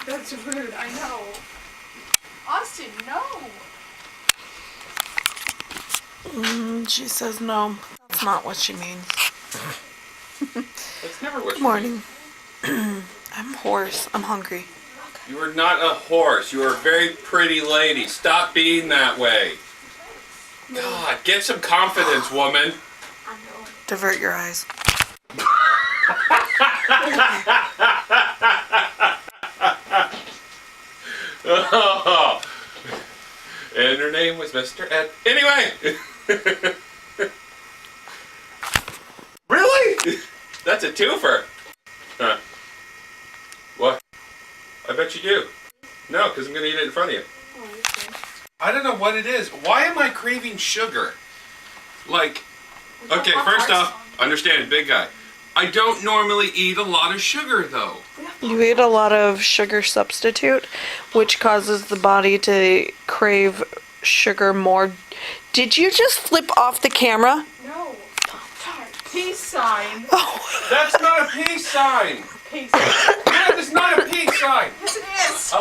That's rude, I know. Austin, no! She says no. That's not what she means. That's never what Good morning. I'm hoarse. I'm hungry. You are not a horse. You are a very pretty lady. Stop being that way. God, get some confidence, woman. Divert your eyes. Oh. And her name was Mr. Ed. Anyway. Really? That's a twofer. Huh. What? I bet you do. No, because I'm going to eat it in front of you. I don't know what it is. Why am I craving sugar? Like, okay, first off, understand, big guy. I don't normally eat a lot of sugar, though. You eat a lot of sugar substitute, which causes the body to crave sugar more. Did you just flip off the camera? No. Peace sign. Oh. That's not a peace sign. Peace sign. That is not a peace sign. Yes, it is.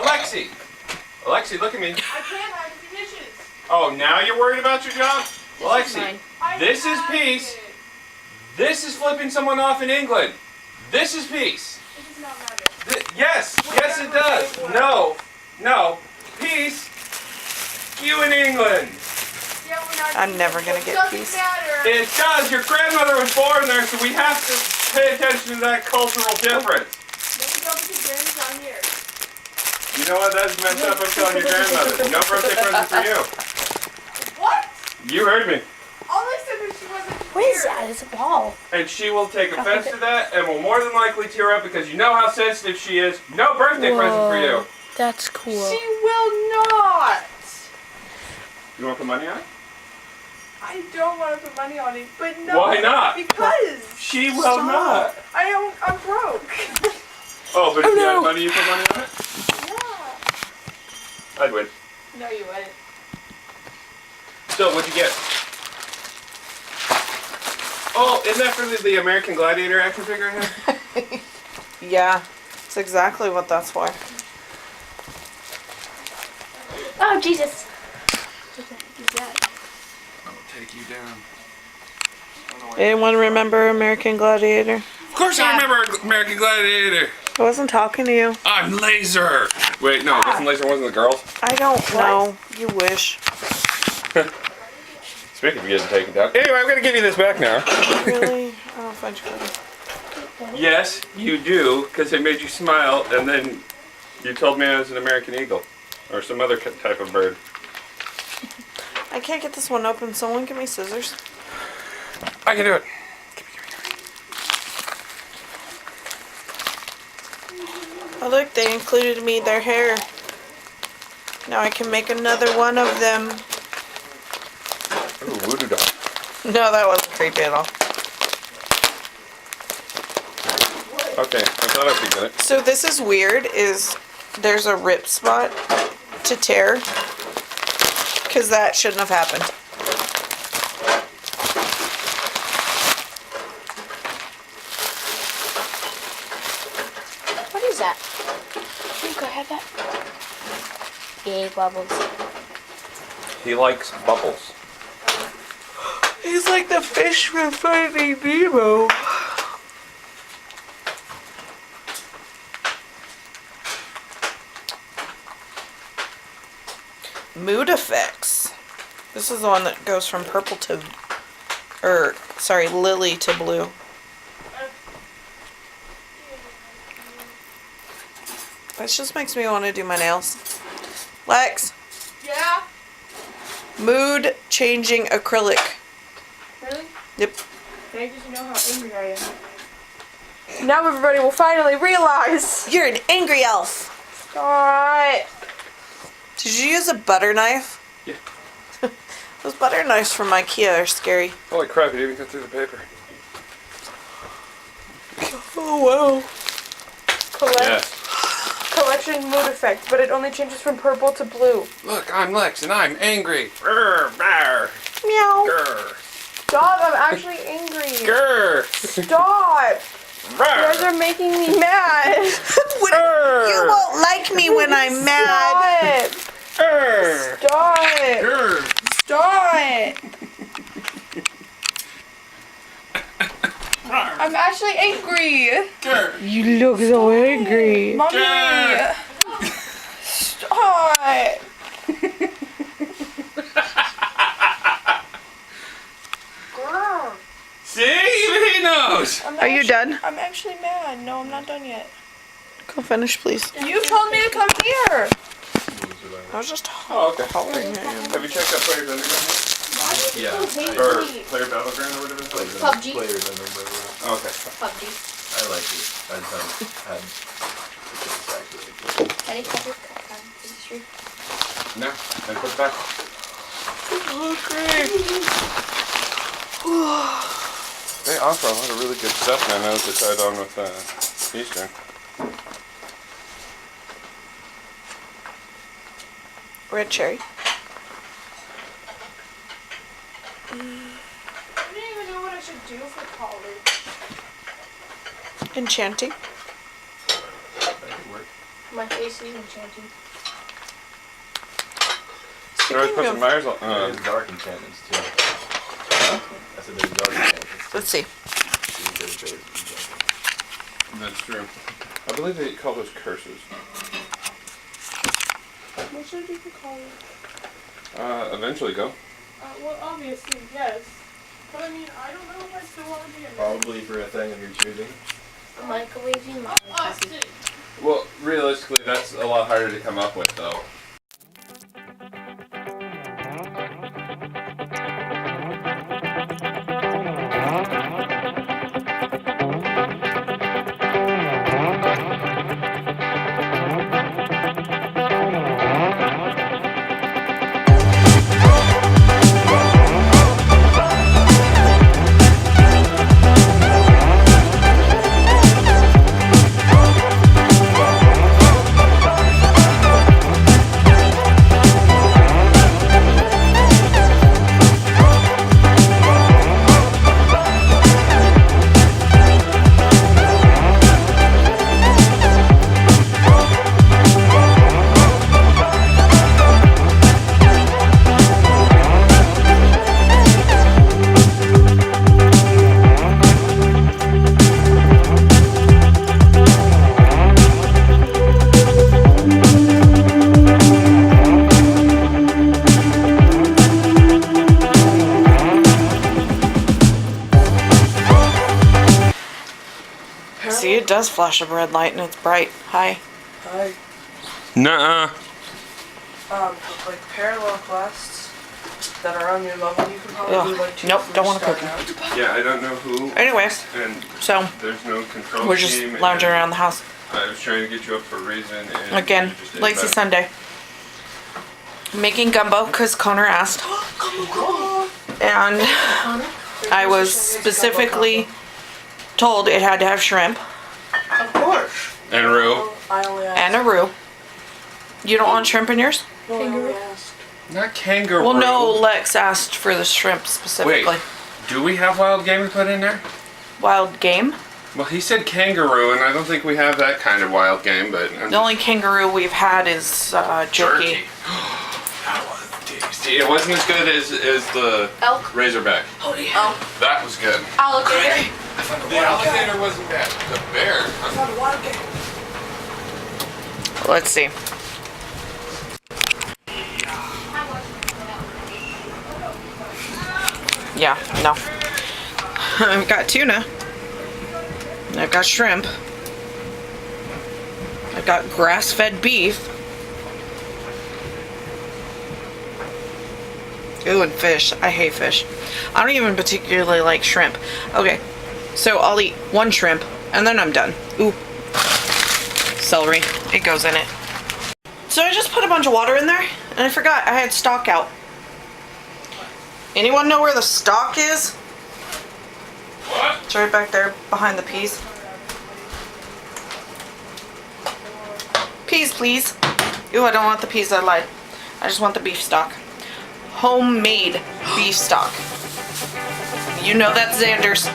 Alexi, look at me. I can't hide the dishes. Oh, now you're worried about your job? Alexi, I this is have peace. it. This is flipping someone off in England. This is peace. It does not matter. Yes, yes it does. No. Peace. You in England. Yeah, we're not I'm never gonna get doesn't peace. matter. It does. Your grandmother was born there, so we have to pay attention to that cultural difference. Maybe don't because Granny's not here. You know what? That's messed up. I'm telling your grandmother. No birthday present for you. What? You heard me. All I said was she wasn't here. What is that? It's a ball. And she will take offense to that and will more than likely tear up because you know how sensitive she is. No birthday present for you. That's cool. She will not. You want to put money on it? I don't want to put money on it, but no. Why not? Because She will not. I'm broke. Oh, but if you had money, you put money on it? Yeah. I'd win. No, you wouldn't. So, what'd you get? Oh, isn't that for the American Gladiator action figure I have? Yeah, it's exactly what that's for. Oh, Jesus. What the heck is that? I'll take you down. Anyone remember American Gladiator? Of course I remember American Gladiator. I wasn't talking to you. I'm Laser. Wait, no, wasn't Laser one of the girls? I don't know. You wish. Speaking of getting taken down. Anyway, I'm going to give you this back now. Really? I don't find you funny. Yes, you do, because they made you smile, and then you told me I was an American Eagle. Or some other type of bird. I can't get this one open. Someone give me scissors. I can do it. Oh look, they included me their hair. Now I can make another one of them. Ooh, voodoo doll. No, that wasn't creepy at all. Okay, I thought I could get it. So this is weird, is there's a rip spot to tear. Because that shouldn't have happened. What is that? Can you go have that? Yay, bubbles. He likes bubbles. He's like the fish from Finding Nemo. Mood effects. This is the one that goes from purple to, lily to blue. This just makes me want to do my nails. Lex, Yeah? mood changing acrylic. Really? Yep. Thank you to know how angry I am. Now everybody will finally realize. You're an angry elf. Alright. Did you use a butter knife? Yeah. Those butter knives from IKEA are scary. Holy crap, it even got through the paper. Oh wow. Collection mood effect, but it only changes from purple to blue. Look, I'm Lex and I'm angry. Grr, bar. Meow. Grr. Stop, I'm actually angry. Grr. Stop. You guys are making me mad. You won't like me when I'm mad. Stop. Stop. I'm actually angry. You look so angry. Mommy. Stop. See, even he knows. Are you done? I'm actually mad. No, I'm not done yet. Go finish, please. You told me to come here. I was just Oh, okay. hollering at you. Have you checked out Players Underground? Yeah. Or Player Battleground or whatever it's called? PUBG. Players, I remember. Oh, okay. PUBG. I like it. I just haven't had it's actually. Any cover? Industry. No, and put it back. They offer a lot of really good stuff now. Now that they tied on with Eastern. Red cherry. I don't even know what I should do for college. Enchanting. That could work. My face is enchanting. You always put some Myers on. There's dark enchantments too. I said there's dark enchantments. Let's see. That's true. I believe they call those curses. What should I do for college? Eventually go. Well, obviously, yes. But I mean, I don't know if I still want to be a Probably for a thing of your choosing. Microwaving. Austin. Well, realistically, that's a lot harder to come up with, though. See, it does flash a red light and it's bright. Hi. Hi. Nuh-uh. Like parallel quests that are on your level, you can probably do like two. Nope, don't want wanna to cook Yeah, I don't know who, Anyways, and so there's no control we're just scheme, lounging and around the house. I was trying to get you up for a reason, and Again, you just did lazy that. Sunday. Making gumbo because Connor asked. And I was specifically told it had to have shrimp Of course. And Rue. I only asked. and a roux. You don't want shrimp in yours? No, I only asked. Not kangaroo. Well, no, Lex asked for the shrimp specifically. Wait, do we have wild game to put in there? Wild game? Well, he said kangaroo, and I don't think we have that kind of wild game, but... The only kangaroo we've had is jerky. That was tasty. It wasn't as good as the Elk. Razorback. Oh yeah. That was good. Alligator. The alligator wasn't bad. The bear. Let's see. Yeah, no. I've got tuna. I've got shrimp. I've got grass-fed beef. Ooh, and fish. I hate fish. I don't even particularly like shrimp. Okay, so I'll eat one shrimp, and then I'm done. Ooh. Celery. It goes in it. So I just put a bunch of water in there, and I forgot I had stock out. Anyone know where the stock is? What? It's right back there behind the peas. Peas, please. Ooh, I don't want the peas, I lied. I just want the beef stock. Homemade beef stock. You know that's Xander's.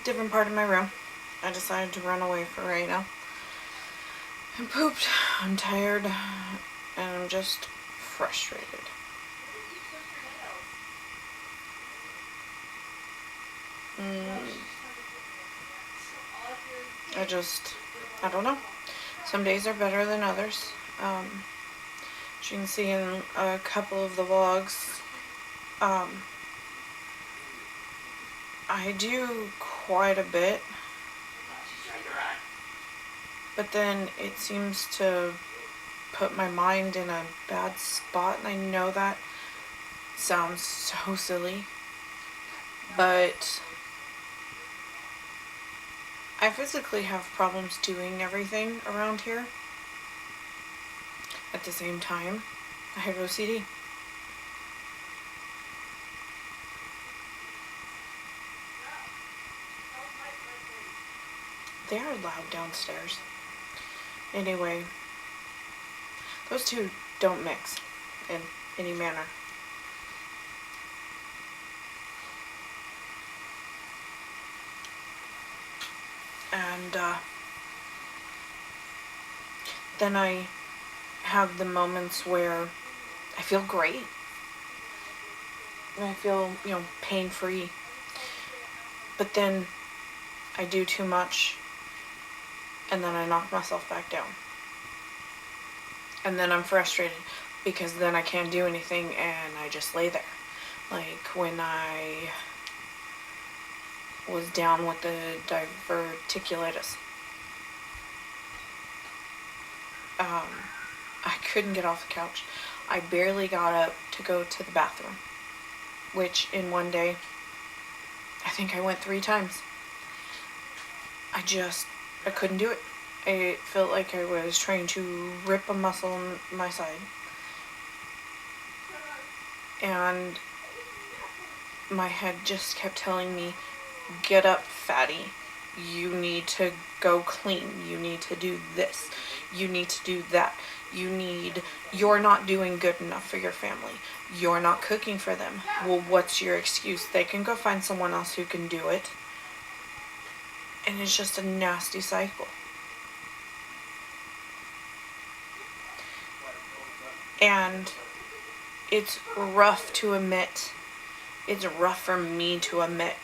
different part of my room. I decided to run away for right now. I pooped. I'm tired. And I'm just frustrated. I don't know. Some days are better than others. As you can see in a couple of the vlogs, I do quite a bit, but then it seems to put my mind in a bad spot, and I know that sounds so silly, but I physically have problems doing everything around here at the same time. I have OCD. They are loud downstairs. Anyway, those two don't mix in any manner. And then I have the moments where I feel great. And I feel, pain-free. But then I do too much, and then I knock myself back down. And then I'm frustrated because then I can't do anything and I just lay there. Like when I was down with the diverticulitis. I couldn't get off the couch. I barely got up to go to the bathroom, which in one day, I think I went 3 times. I couldn't do it. It felt like I was trying to rip a muscle on my side. And my head just kept telling me, get up, fatty. You need to go clean. You need to do this. You need to do that. You're not doing good enough for your family. You're not cooking for them. Well, what's your excuse? They can go find someone else who can do it. And it's just a nasty cycle. And it's rough to admit. It's rough for me to admit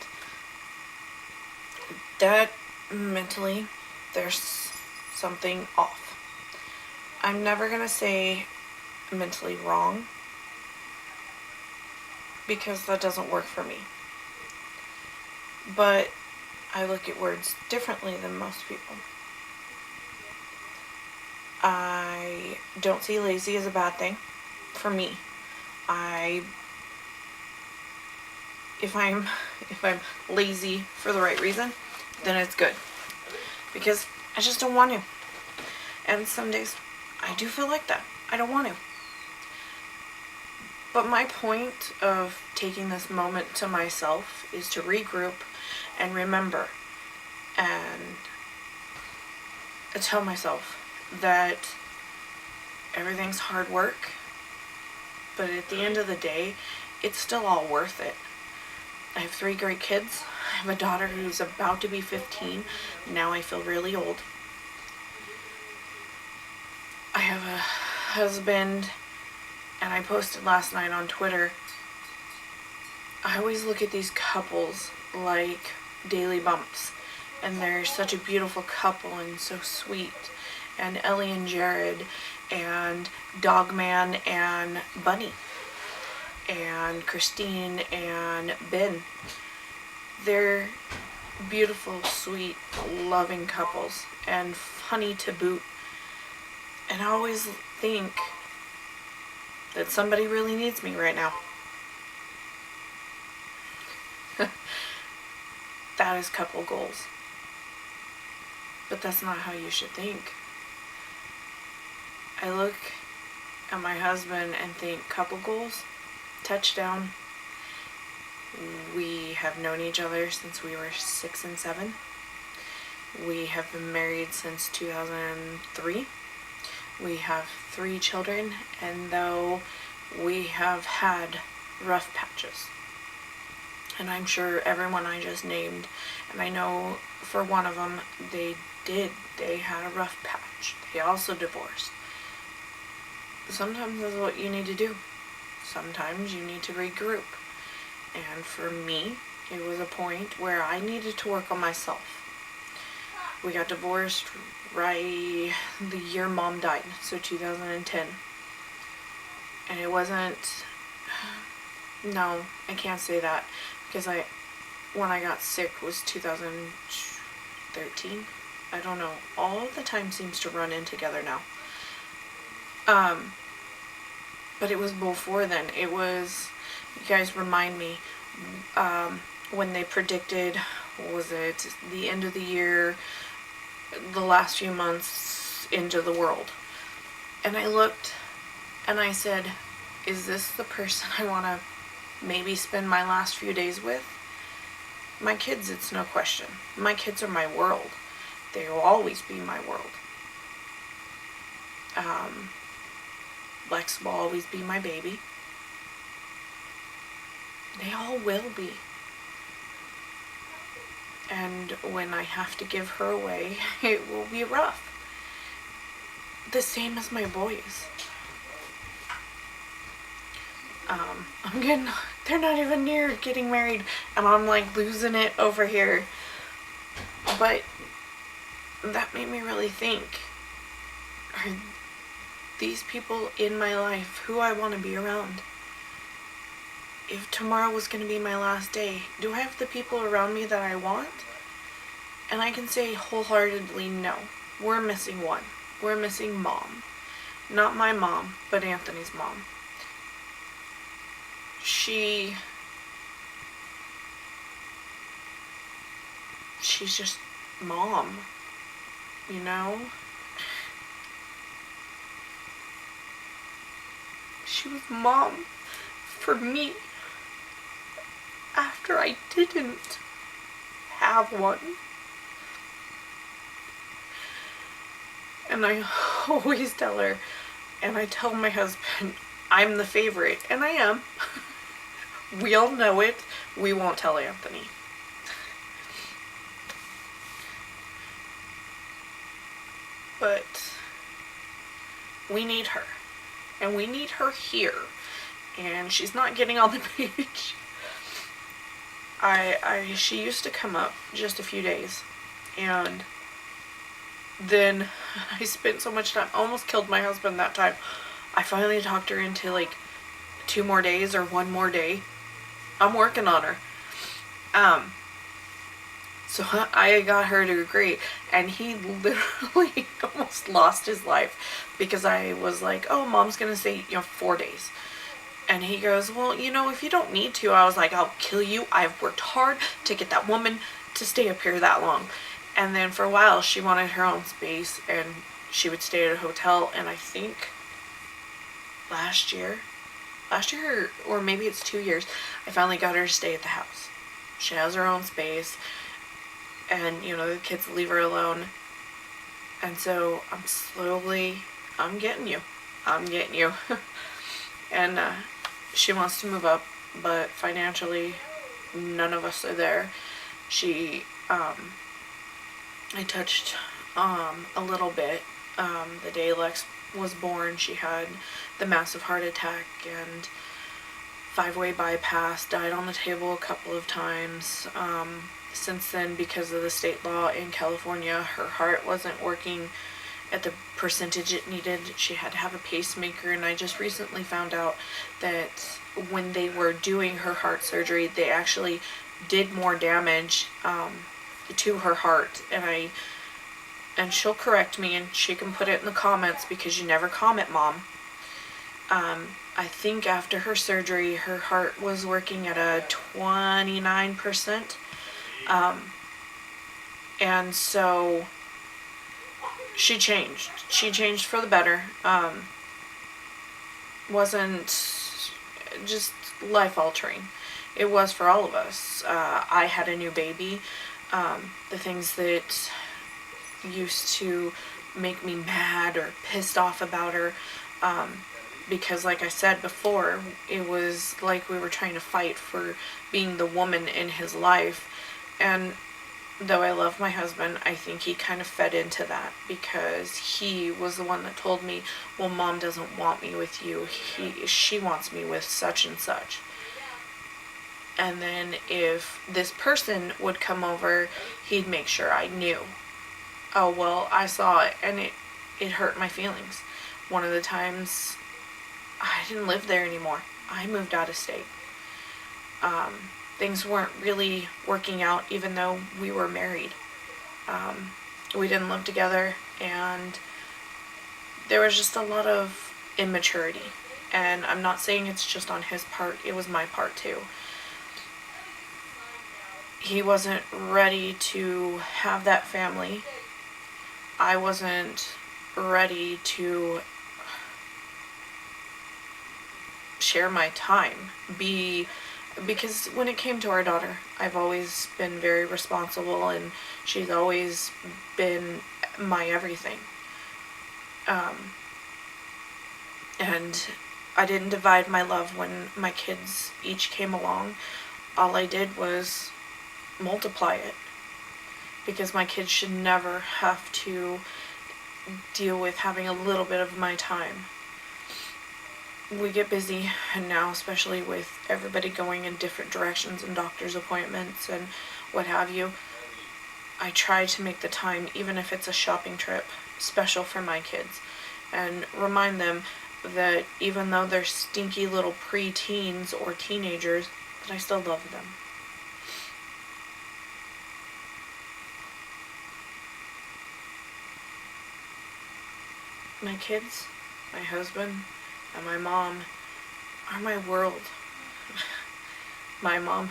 that mentally there's something off. I'm never gonna say mentally wrong because that doesn't work for me. But I look at words differently than most people. I don't see lazy as a bad thing for me. If I'm lazy for the right reason, then it's good. Because I just don't want to. And some days I do feel like that. I don't want to. But my point of taking this moment to myself is to regroup and remember and tell myself that everything's hard work, but at the end of the day, it's still all worth it. I have 3 great kids. I have a daughter who's about to be 15. Now I feel really old. I have a husband, and I posted last night on Twitter. I always look at these couples like Daily Bumps, and they're such a beautiful couple and so sweet. And Ellie and Jared, and Dogman and Bunny, and Christine and Ben. They're beautiful, sweet, loving couples, and funny to boot. And I always think that somebody really needs me right now. That is couple goals. But that's not how you should think. I look at my husband and think couple goals, touchdown. We have known each other since we were 6 and 7. We have been married since 2003. We have 3 children, and though we have had rough patches, And I'm sure everyone I just named, and I know for one of them, they had a rough patch. They also divorced. Sometimes that's what you need to do. Sometimes you need to regroup. And for me, it was a point where I needed to work on myself. We got divorced right the year Mom died, so 2010. And it wasn't, no, I can't say that, because when I got sick was 2013. I don't know. All the time seems to run in together now. But it was before then. It was, you guys remind me, when they predicted, what was it, the end of the year, the last few months into the world. And I looked and I said, is this the person I want to maybe spend my last few days with? My kids, it's no question. My kids are my world. They will always be my world. Lex will always be my baby. They all will be. And when I have to give her away, it will be rough. The same as my boys. They're not even near getting married, and I'm like losing it over here. But that made me really think, are these people in my life who I want to be around? If tomorrow was going to be my last day, do I have the people around me that I want? And I can say wholeheartedly, no. We're missing one. We're missing Mom. Not my mom, but Anthony's mom. She's just Mom, you know? She was Mom for me after I didn't have one. And I always tell her, and I tell my husband, I'm the favorite, and I am. We all know it. We won't tell Anthony. But we need her. And we need her here. And she's not getting on the page. She used to come up just a few days. And then I spent so much time, almost killed my husband that time. I finally talked her into like 2 more days or 1 more day. I'm working on her. So I got her to agree, and he literally almost lost his life because I was like, oh, Mom's gonna say, 4 days. And he goes, well, if you don't need to. I was like, I'll kill you. I've worked hard to get that woman to stay up here that long. And then for a while, she wanted her own space, and she would stay at a hotel. And I think last year, or maybe it's 2 years, I finally got her to stay at the house. She has her own space, and the kids leave her alone. And so I'm getting you. And she wants to move up, but financially, none of us are there. I touched a little bit. The day Lex was born, she had the massive heart attack and 5-way bypass, died on the table a couple of times. Since then, because of the state law in California, her heart wasn't working at the percentage it needed. She had to have a pacemaker, and I just recently found out that when they were doing her heart surgery, they actually did more damage to her heart. And she'll correct me, and she can put it in the comments because you never comment, Mom. I think after her surgery, her heart was working at a 29%. And so she changed. She changed for the better. Wasn't just life altering. It was for all of us. I had a new baby. The things that used to make me mad or pissed off about her, because like I said before, it was like we were trying to fight for being the woman in his life. And though I love my husband, I think he kind of fed into that, because he was the one that told me, well, Mom doesn't want me with you. She wants me with such and such. And then if this person would come over, he'd make sure I knew. Oh, well, I saw it, and it hurt my feelings. One of the times, I didn't live there anymore. I moved out of state. Things weren't really working out, even though we were married. We didn't live together, and there was just a lot of immaturity. And I'm not saying it's just on his part, it was my part too. He wasn't ready to have that family. I wasn't ready to share my time, because when it came to our daughter, I've always been very responsible, and she's always been my everything. And I didn't divide my love when my kids each came along. All I did was multiply it, because my kids should never have to deal with having a little bit of my time. We get busy, and now especially with everybody going in different directions and doctor's appointments and what have you, I try to make the time, even if it's a shopping trip, special for my kids, and remind them that even though they're stinky little pre-teens or teenagers, that I still love them. My kids, my husband, and my mom are my world. My mom.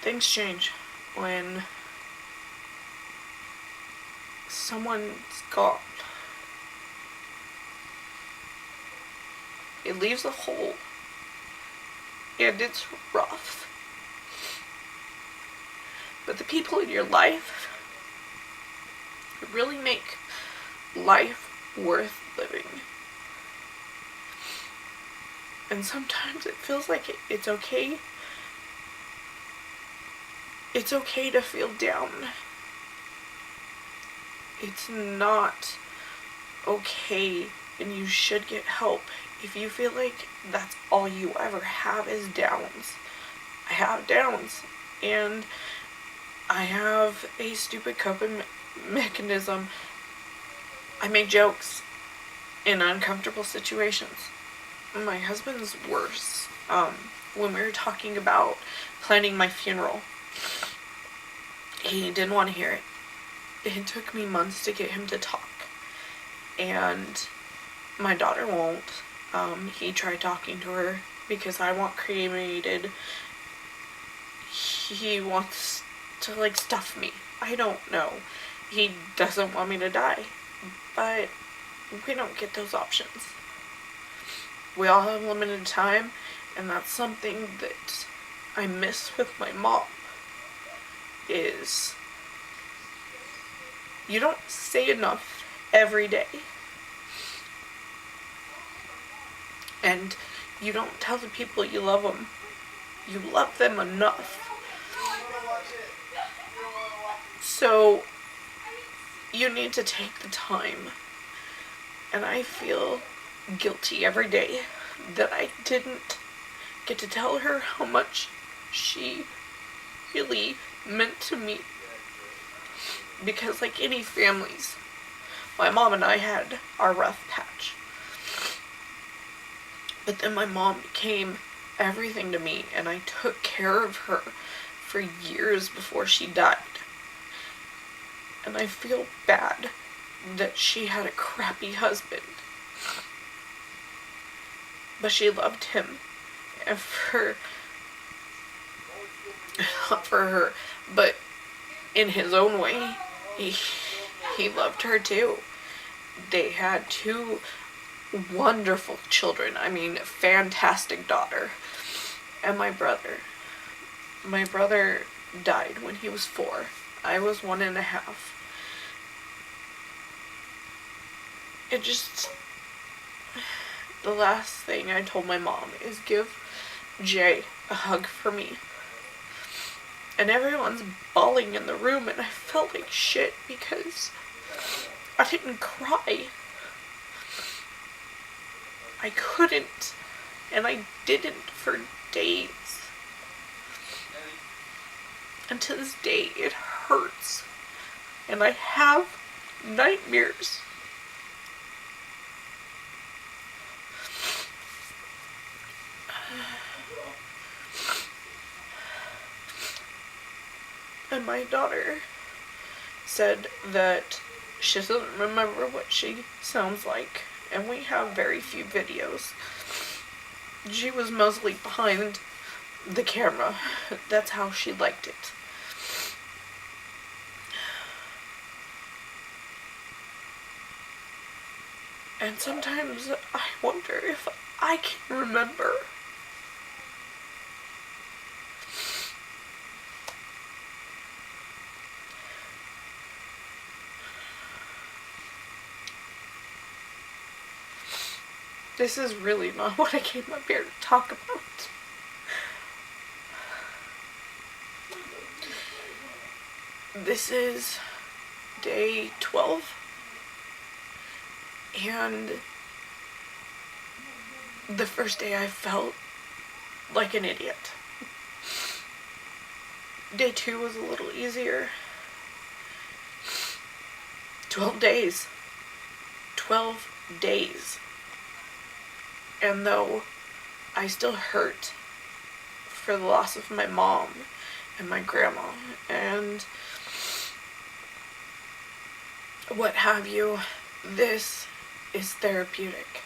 Things change when someone's gone. It leaves a hole, and it's rough. But the people in your life really make life worth living. And sometimes it feels like it's okay. It's okay to feel down. It's not okay, and you should get help if you feel like that's all you ever have is downs. I have downs, and I have a stupid coping mechanism. I make jokes in uncomfortable situations. My husband's worse. When we were talking about planning my funeral, he didn't want to hear it. It took me months to get him to talk, and my daughter won't. He tried talking to her because I want cremated. He wants to like stuff me. I don't know. He doesn't want me to die, but we don't get those options. We all have limited time, and that's something that I miss with my mom, is you don't say enough every day. And you don't tell the people you love them. You love them enough. So you need to take the time. And I feel guilty every day that I didn't get to tell her how much she really meant to me. Because like any families, my mom and I had our rough patch. But then my mom became everything to me, and I took care of her for years before she died. And I feel bad that she had a crappy husband. But she loved him. And not for her, but in his own way, he loved her too. They had 2 wonderful children. I mean, fantastic daughter. And my brother. My brother died when he was 4. I was 1.5. it just, the last thing I told my mom is give Jay a hug for me. And everyone's bawling in the room, and I felt like shit because I didn't cry. I couldn't, and I didn't for days. And to this day, it hurts. And I have nightmares. And my daughter said that she doesn't remember what she sounds like, and we have very few videos. She was mostly behind the camera. That's how she liked it. And sometimes I wonder if I can remember. This is really not what I came up here to talk about. This is day 12. And the first day I felt like an idiot. Day 2 was a little easier. 12 days. 12 days. And though I still hurt for the loss of my mom and my grandma and what have you, this is therapeutic.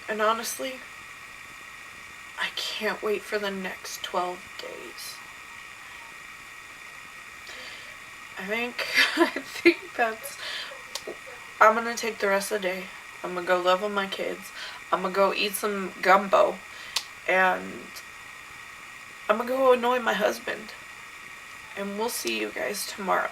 And honestly, I can't wait for the next 12 days. I think that's, I'm gonna take the rest of the day. I'm gonna go live with my kids. I'm gonna go eat some gumbo. And I'm gonna go annoy my husband. And we'll see you guys tomorrow.